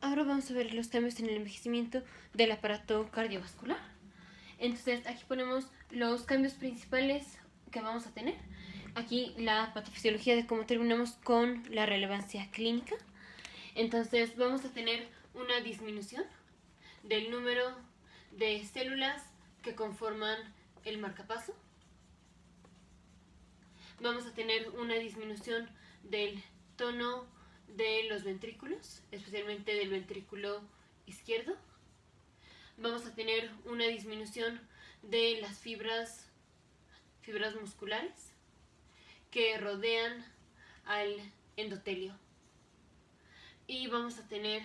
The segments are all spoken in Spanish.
ahora vamos a ver los cambios en el envejecimiento del aparato cardiovascular. Entonces aquí ponemos los cambios principales que vamos a tener. Aquí la patofisiología de cómo terminamos con la relevancia clínica. Entonces vamos a tener una disminución del número de células que conforman el marcapaso. Vamos a tener una disminución del tono de los ventrículos, especialmente del ventrículo izquierdo. Vamos a tener una disminución de las fibras musculares que rodean al endotelio. Y vamos a tener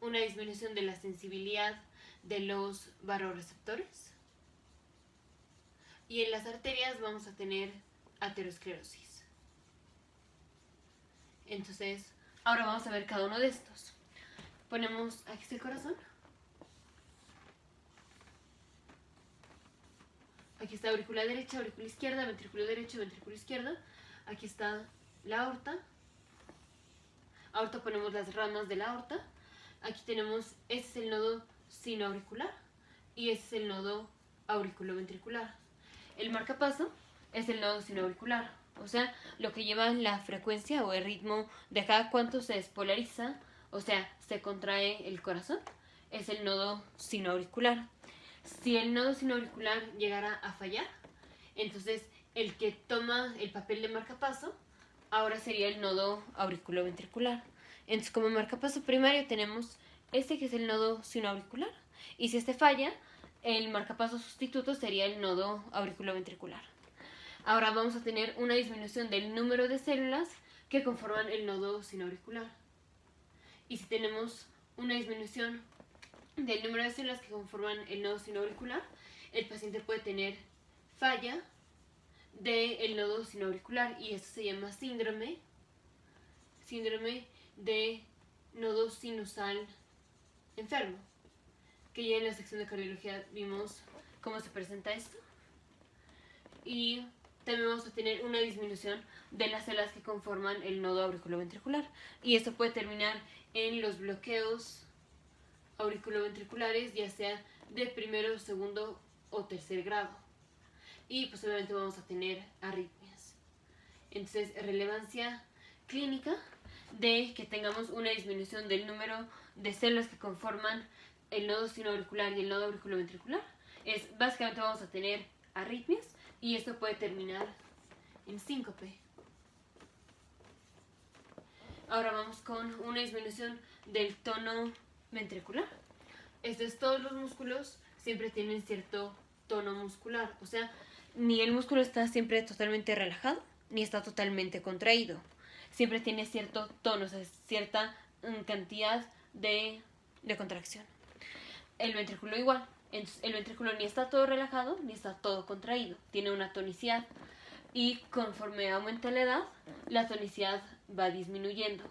una disminución de la sensibilidad de los vasoreceptores. Y en las arterias vamos a tener aterosclerosis. Entonces, ahora vamos a ver cada uno de estos. Ponemos, aquí está el corazón. Aquí está aurícula derecha, aurícula izquierda, ventrículo derecho, ventrículo izquierdo. Aquí está la aorta. Aorta, ponemos las ramas de la aorta. Aquí tenemos, este es el nodo sinoauricular y este es el nodo auriculoventricular. El marcapaso es el nodo sinoauricular, o sea, lo que lleva la frecuencia o el ritmo de cada cuánto se despolariza, o sea, se contrae el corazón, es el nodo sinoauricular. Si el nodo sinoauricular llegara a fallar, entonces el que toma el papel de marcapaso ahora sería el nodo auriculoventricular. Entonces, como marcapaso primario tenemos este que es el nodo sinoauricular, y si este falla, el marcapaso sustituto sería el nodo auriculoventricular. Ahora vamos a tener una disminución del número de células que conforman el nodo sinoauricular. Y si tenemos una disminución del número de células que conforman el nodo sinoauricular, el paciente puede tener falla del nodo sinoauricular, y esto se llama síndrome de nodo sinusal enfermo, que ya en la sección de cardiología vimos cómo se presenta esto. Y también vamos a tener una disminución de las células que conforman el nodo auriculoventricular, y esto puede terminar en los bloqueos auriculoventriculares, ya sea de primero, segundo o tercer grado, y pues obviamente vamos a tener arritmias. Entonces, relevancia clínica de que tengamos una disminución del número de células que conforman el nodo sinoauricular y el nodo auriculoventricular es básicamente vamos a tener arritmias, y esto puede terminar en síncope. Ahora vamos con una disminución del tono ventricular. Todos los músculos siempre tienen cierto tono muscular, o sea, ni el músculo está siempre totalmente relajado, ni está totalmente contraído. Siempre tiene cierto tono, o sea, cierta cantidad de contracción. El ventrículo igual. Entonces, el ventrículo ni está todo relajado, ni está todo contraído. Tiene una tonicidad. Y conforme aumenta la edad, la tonicidad va disminuyendo.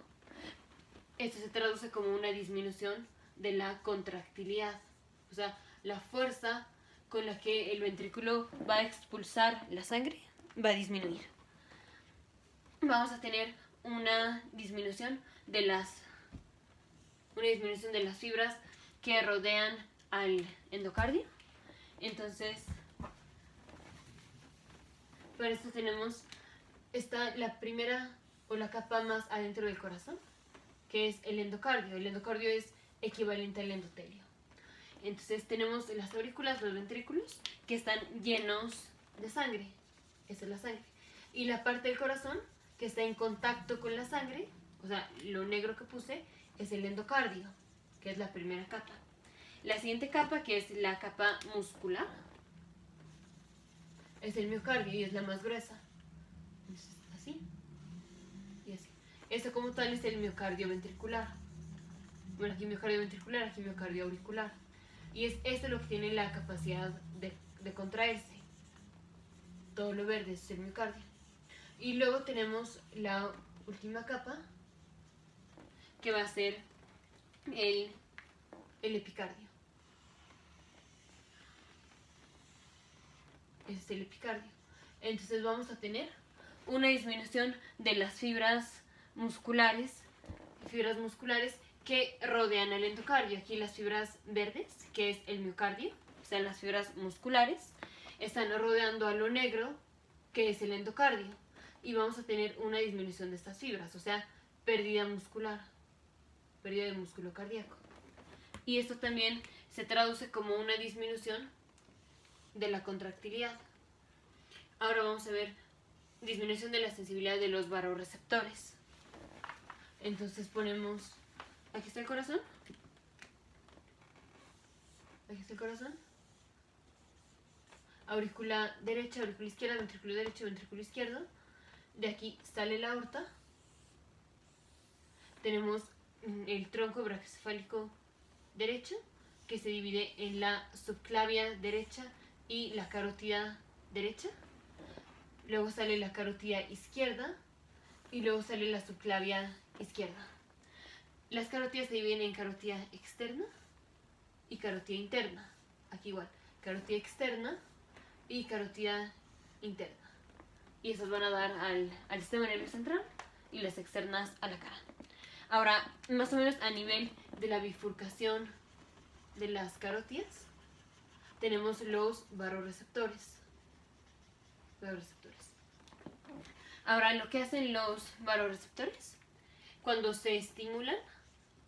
Esto se traduce como una disminución de la contractilidad. O sea, la fuerza con la que el ventrículo va a expulsar la sangre va a disminuir. Vamos a tener una disminución de las fibras que rodean al endocardio. Entonces, para esto tenemos la primera o la capa más adentro del corazón, que es el endocardio. El endocardio es equivalente al endotelio. Entonces tenemos las aurículas, los ventrículos, que están llenos de sangre. Esa es la sangre. Y la parte del corazón que está en contacto con la sangre, o sea, lo negro que puse, es el endocardio, que es la primera capa. La siguiente capa, que es la capa muscular, es el miocardio y es la más gruesa. Entonces, así y así. Esto como tal es el miocardio ventricular. Bueno, aquí miocardio ventricular, aquí miocardio auricular. Y es esto lo que tiene la capacidad de contraerse. Todo lo verde es el miocardio. Y luego tenemos la última capa, que va a ser el epicardio. Ese es el epicardio. Entonces vamos a tener una disminución de las fibras musculares que rodean el endocardio. Aquí las fibras verdes, que es el miocardio, o sea, las fibras musculares, están rodeando a lo negro, que es el endocardio. Y vamos a tener una disminución de estas fibras, o sea, pérdida muscular, pérdida de músculo cardíaco. Y esto también se traduce como una disminución de la contractilidad. Ahora vamos a ver disminución de la sensibilidad de los vasoreceptores. Entonces ponemos, aquí está el corazón, aquí está el corazón, aurícula derecha, aurícula izquierda, ventrículo derecho, ventrículo izquierdo. De aquí sale la aorta. Tenemos el tronco brachiocefálico derecho, que se divide en la subclavia derecha y la carótida derecha. Luego sale la carótida izquierda y luego sale la subclavia izquierda. Las carótidas se dividen en carótida externa y carótida interna. Aquí igual, carótida externa y carótida interna. Y esas van a dar al sistema nervioso central y las externas a la cara. Ahora, más o menos a nivel de la bifurcación de las carótidas, tenemos los vasoreceptores. Ahora, lo que hacen los vasoreceptores, cuando se estimulan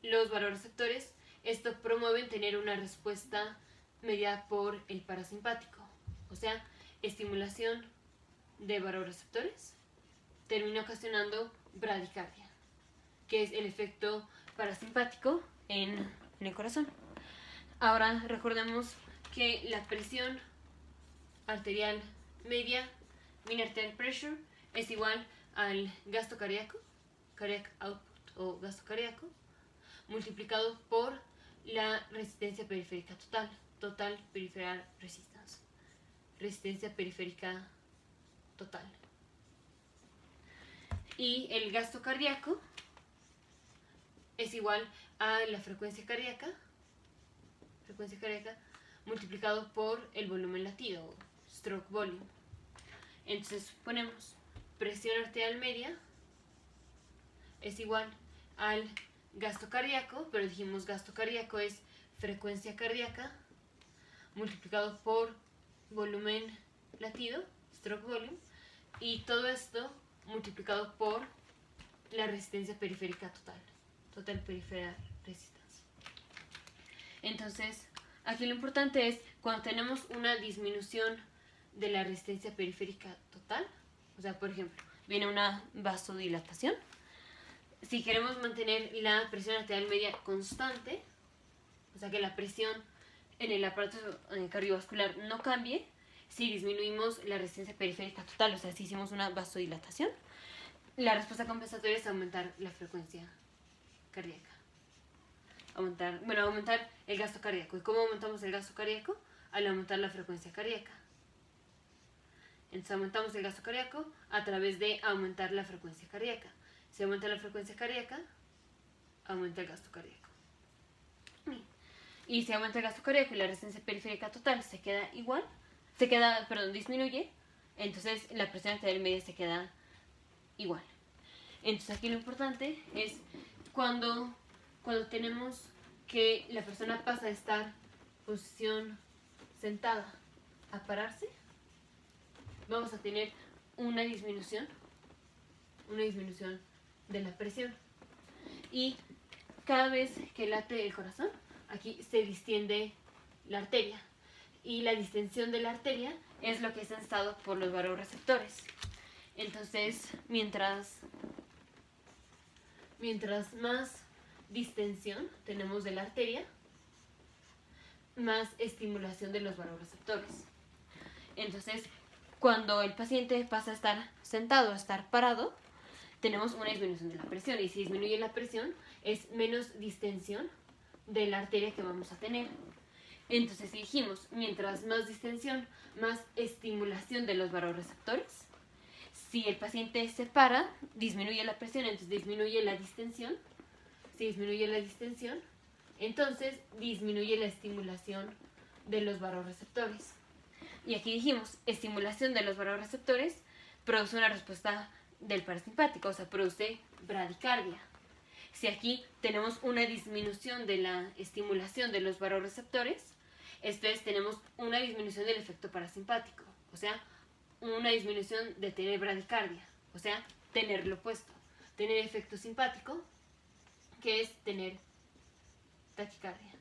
los vasoreceptores, esto promueve tener una respuesta mediada por el parasimpático. O sea, estimulación de vasoreceptores termina ocasionando bradicardia, que es el efecto parasimpático en el corazón. Ahora recordemos que la presión arterial media, mean arterial pressure, es igual al gasto cardíaco, cardiac output o gasto cardíaco, multiplicado por la resistencia periférica total, total peripheral resistance, resistencia periférica total. Y el gasto cardíaco es igual a la frecuencia cardíaca multiplicado por el volumen latido, stroke volume. Entonces ponemos presión arterial media es igual al gasto cardíaco, pero dijimos gasto cardíaco es frecuencia cardíaca multiplicado por volumen latido, stroke volume, y todo esto multiplicado por la resistencia periférica total, total peripheral resistance. Entonces, aquí lo importante es cuando tenemos una disminución de la resistencia periférica total, o sea, por ejemplo, viene una vasodilatación. Si queremos mantener la presión arterial media constante, o sea, que la presión en el aparato cardiovascular no cambie, si disminuimos la resistencia periférica total, o sea, si hicimos una vasodilatación, la respuesta compensatoria es aumentar la frecuencia cardíaca. Aumentar el gasto cardíaco. ¿Y cómo aumentamos el gasto cardíaco? Al aumentar la frecuencia cardíaca. Entonces aumentamos el gasto cardíaco a través de aumentar la frecuencia cardíaca. Si aumenta la frecuencia cardíaca, aumenta el gasto cardíaco. Y si aumenta el gasto cardíaco y la resistencia periférica total se queda igual, disminuye, entonces la presión arterial media se queda igual. Entonces aquí lo importante es cuando tenemos que la persona pasa de estar posición sentada a pararse, vamos a tener una disminución de la presión. Y cada vez que late el corazón, aquí se distiende la arteria. Y la distensión de la arteria es lo que es sensado por los vasoreceptores. Entonces, mientras más distensión tenemos de la arteria, más estimulación de los vasoreceptores. Entonces, cuando el paciente pasa a estar sentado a estar parado, tenemos una disminución de la presión. Y si disminuye la presión, es menos distensión de la arteria que vamos a tener. Entonces, si dijimos, mientras más distensión, más estimulación de los vasoreceptores. Si el paciente se para, disminuye la presión, entonces disminuye la distensión. Si disminuye la distensión, entonces disminuye la estimulación de los vasoreceptores. Y aquí dijimos, estimulación de los vasoreceptores produce una respuesta del parasimpático, o sea, produce bradicardia. si aquí tenemos una disminución de la estimulación de los varoreceptores, esto es, tenemos una disminución del efecto parasimpático, o sea, una disminución de tener bradicardia, o sea, tener lo opuesto, tener efecto simpático, que es tener taquicardia.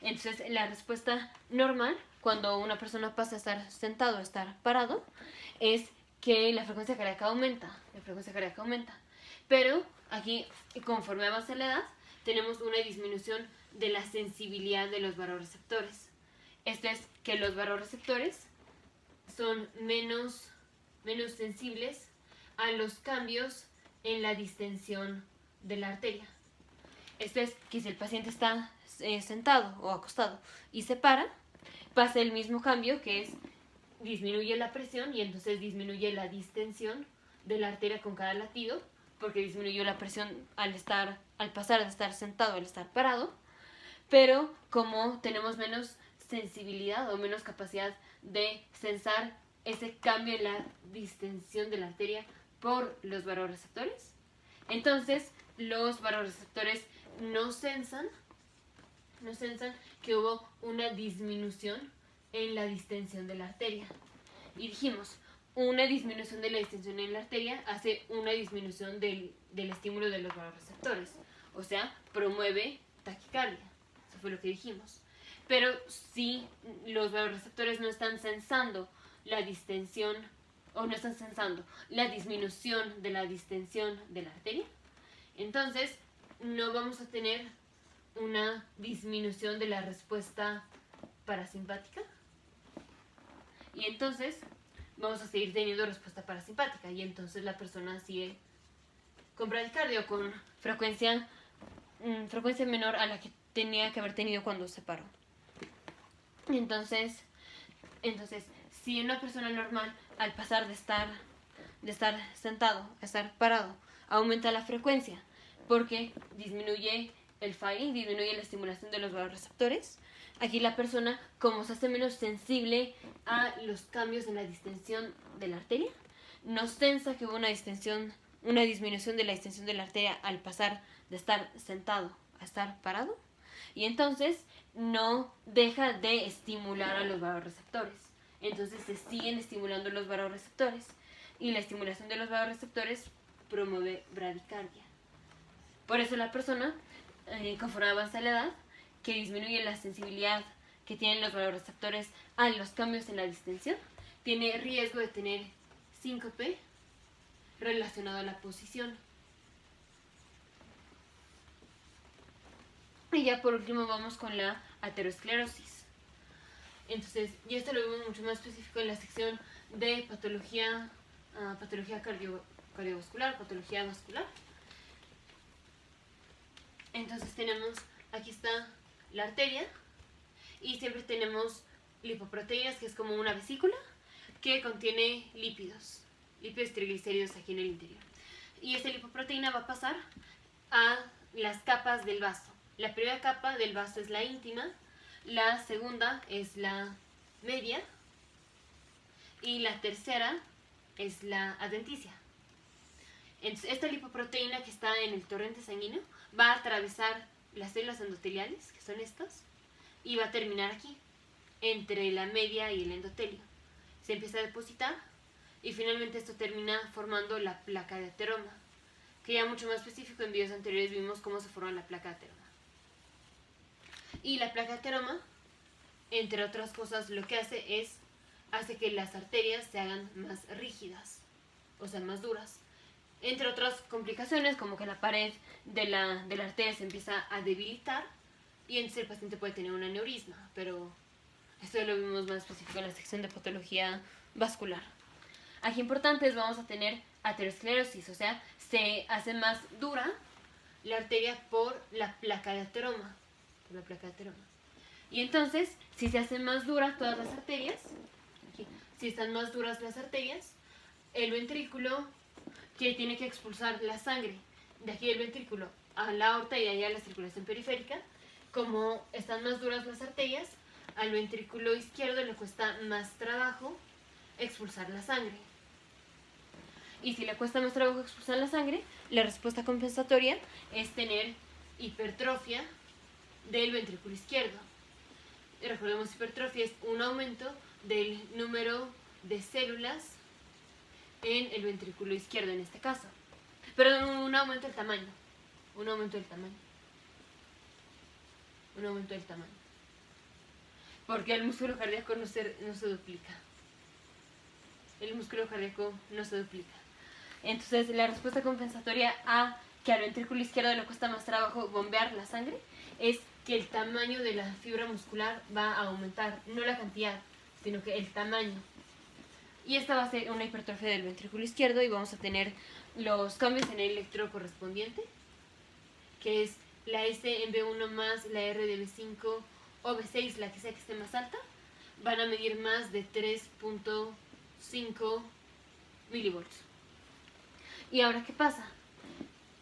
Entonces, la respuesta normal, cuando una persona pasa a estar sentado a estar parado, es que la frecuencia cardíaca aumenta. Pero aquí, conforme avanza la edad, tenemos una disminución de la sensibilidad de los varoreceptores. Esto es que los varoreceptores son menos sensibles a los cambios en la distensión de la arteria. Esto es que si el paciente está sentado o acostado y se para, pasa el mismo cambio, que es disminuye la presión y entonces disminuye la distensión de la arteria con cada latido, porque disminuyó la presión al pasar de estar sentado al estar parado. Pero como tenemos menos sensibilidad o menos capacidad de sensar ese cambio en la distensión de la arteria por los varoreceptores, entonces los varoreceptores no sensan que hubo una disminución en la distensión de la arteria. Y dijimos, una disminución de la distensión en la arteria hace una disminución del estímulo de los varoreceptores, o sea, promueve taquicardia. Eso fue lo que dijimos. Pero si los varoreceptores no están sensando la distensión o no están sensando la disminución de la distensión de la arteria, entonces no vamos a tener una disminución de la respuesta parasimpática y entonces vamos a seguir teniendo respuesta parasimpática y entonces la persona sigue con bradicardia o con frecuencia menor a la que tenía que haber tenido cuando se paró. Entonces, si una persona normal al pasar de estar sentado a estar parado aumenta la frecuencia porque disminuye el firing, disminuye la estimulación de los vasoreceptores, aquí la persona, como se hace menos sensible a los cambios en la distensión de la arteria, no sensa que hubo una disminución de la distensión de la arteria al pasar de estar sentado a estar parado, y entonces no deja de estimular a los vasoreceptores. Entonces se siguen estimulando los vasoreceptores y la estimulación de los vasoreceptores promueve bradicardia. Por eso la persona, conforme avanza la edad, que disminuye la sensibilidad que tienen los vasoreceptores a los cambios en la distensión, tiene riesgo de tener síncope relacionado a la posición. Y ya por último vamos con la aterosclerosis. Entonces, y esto lo vemos mucho más específico en la sección de patología cardiovascular, patología vascular. Entonces tenemos, aquí está la arteria y siempre tenemos lipoproteínas, que es como una vesícula que contiene lípidos y triglicéridos aquí en el interior. Y esta lipoproteína va a pasar a las capas del vaso. La primera capa del vaso es la íntima, la segunda es la media y la tercera es la adventicia. Entonces, esta lipoproteína que está en el torrente sanguíneo va a atravesar las células endoteliales, que son estas, y va a terminar aquí, entre la media y el endotelio. Se empieza a depositar y finalmente esto termina formando la placa de ateroma, que ya mucho más específico en videos anteriores vimos cómo se forma la placa de ateroma. Y la placa de ateroma, entre otras cosas, lo que hace que las arterias se hagan más rígidas, o sea, más duras. Entre otras complicaciones, como que la pared de la arteria se empieza a debilitar y entonces el paciente puede tener un aneurisma, pero esto ya lo vimos más específico en la sección de patología vascular. Aquí importantes, vamos a tener aterosclerosis, o sea, se hace más dura la arteria por la placa de ateroma. Y entonces, si se hacen más duras todas las arterias, si están más duras las arterias, el ventrículo que tiene que expulsar la sangre de aquí del ventrículo a la aorta y de allá a la circulación periférica, como están más duras las arterias, al ventrículo izquierdo le cuesta más trabajo expulsar la sangre. Y si le cuesta más trabajo expulsar la sangre, la respuesta compensatoria es tener hipertrofia del ventrículo izquierdo. Recordemos, hipertrofia es un aumento del número de células en el ventrículo izquierdo en este caso. Pero un aumento del tamaño. Un aumento del tamaño. Un aumento del tamaño. Porque el músculo cardíaco no se duplica. El músculo cardíaco no se duplica. Entonces, la respuesta compensatoria a que al ventrículo izquierdo le cuesta más trabajo bombear la sangre es que el tamaño de la fibra muscular va a aumentar, no la cantidad, sino que el tamaño. Y esta va a ser una hipertrofia del ventrículo izquierdo y vamos a tener los cambios en el electrodo correspondiente, que es la S en B1 más la R de B5 o B6, la que sea que esté más alta, van a medir más de 3.5 milivolts. ¿Y ahora qué pasa?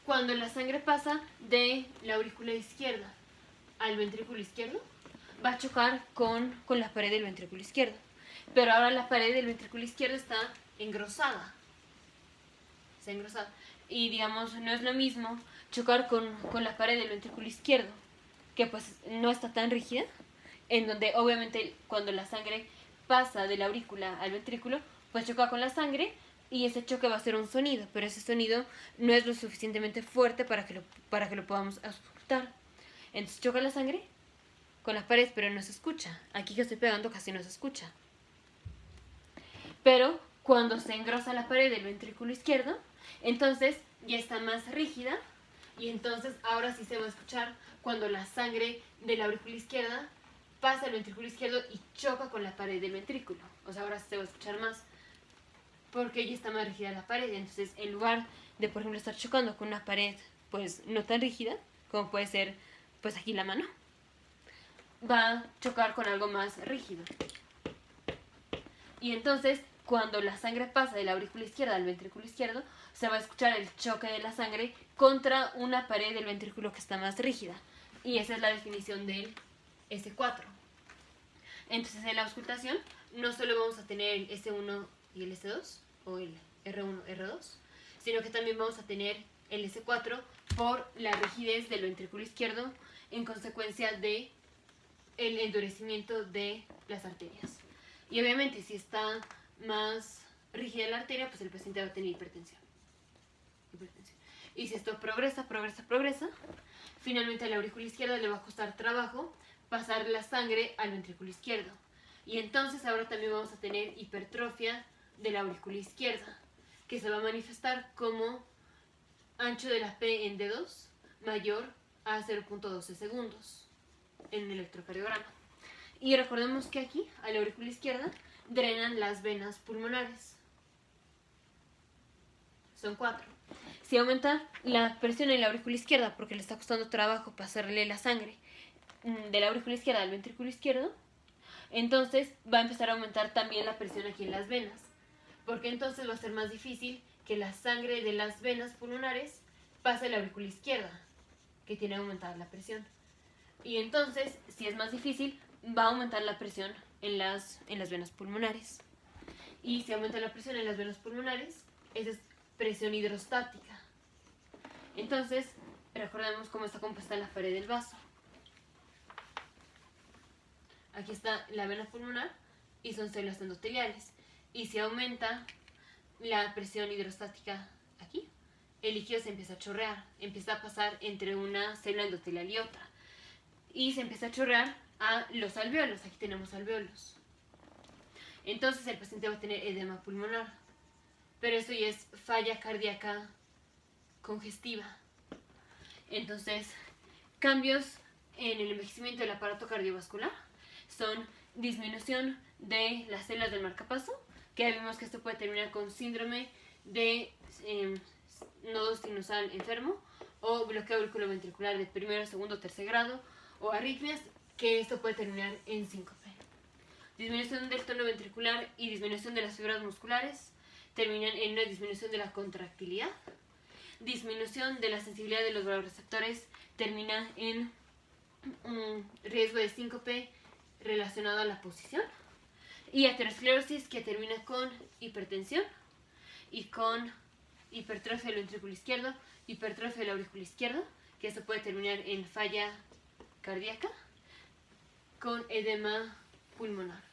Cuando la sangre pasa de la aurícula izquierda al ventrículo izquierdo, va a chocar con la pared del ventrículo izquierdo. Pero ahora la pared del ventrículo izquierdo está engrosada. Está engrosada. Y digamos, no es lo mismo chocar con la pared del ventrículo izquierdo, que pues no está tan rígida, en donde obviamente cuando la sangre pasa de la aurícula al ventrículo, pues choca con la sangre y ese choque va a ser un sonido, pero ese sonido no es lo suficientemente fuerte para que lo podamos auscultar. Entonces choca la sangre con las paredes, pero no se escucha. Aquí que estoy pegando casi no se escucha. Pero cuando se engrosa la pared del ventrículo izquierdo, entonces ya está más rígida y entonces ahora sí se va a escuchar cuando la sangre de la aurícula izquierda pasa al ventrículo izquierdo y choca con la pared del ventrículo. O sea, ahora sí se va a escuchar más porque ya está más rígida la pared. Entonces, en lugar de, por ejemplo, estar chocando con una pared pues no tan rígida, como puede ser pues aquí la mano, va a chocar con algo más rígido. Y entonces, cuando la sangre pasa de la aurícula izquierda al ventrículo izquierdo, se va a escuchar el choque de la sangre contra una pared del ventrículo que está más rígida. Y esa es la definición del S4. Entonces, en la auscultación no solo vamos a tener el S1 y el S2, o el R1, R2, sino que también vamos a tener el S4 por la rigidez del ventrículo izquierdo en consecuencia de el endurecimiento de las arterias. Y obviamente, si está más rígida la arteria, pues el paciente va a tener hipertensión. Y si esto progresa, finalmente a la aurícula izquierda le va a costar trabajo pasar la sangre al ventrículo izquierdo. Y entonces ahora también vamos a tener hipertrofia de la aurícula izquierda, que se va a manifestar como ancho de la P en D2 mayor a 0.12 segundos en un electrocardiograma. Y recordemos que aquí, a la aurícula izquierda, drenan las venas pulmonares. Son 4. Si aumenta la presión en la aurícula izquierda porque le está costando trabajo pasarle la sangre de la aurícula izquierda al ventrículo izquierdo, entonces va a empezar a aumentar también la presión aquí en las venas, porque entonces va a ser más difícil que la sangre de las venas pulmonares pase a la aurícula izquierda, que tiene aumentada la presión. Y entonces, si es más difícil, va a aumentar la presión en las venas pulmonares. Y si aumenta la presión en las venas pulmonares, esa es presión hidrostática. Entonces, recordemos cómo está compuesta la pared del vaso. Aquí está la vena pulmonar y son células endoteliales. Y si aumenta la presión hidrostática aquí, el líquido se empieza a chorrear, empieza a pasar entre una célula endotelial y otra. Y se empieza a chorrear a los alvéolos. Aquí tenemos alvéolos. Entonces el paciente va a tener edema pulmonar. Pero eso ya es falla cardíaca congestiva. Entonces, cambios en el envejecimiento del aparato cardiovascular son disminución de las células del marcapaso, que ya vimos que esto puede terminar con síndrome de nodo sinusal enfermo o bloqueo auriculoventricular de primero, segundo, tercer grado, o arritmias, que esto puede terminar en síncope. Disminución del tono ventricular y disminución de las fibras musculares terminan en una disminución de la contractilidad. Disminución de la sensibilidad de los vasoreceptores termina en un riesgo de síncope relacionado a la posición. Y aterosclerosis, que termina con hipertensión y con hipertrofia del ventrículo izquierdo, hipertrofia del aurículo izquierdo, que esto puede terminar en falla cardíaca, con edema pulmonar.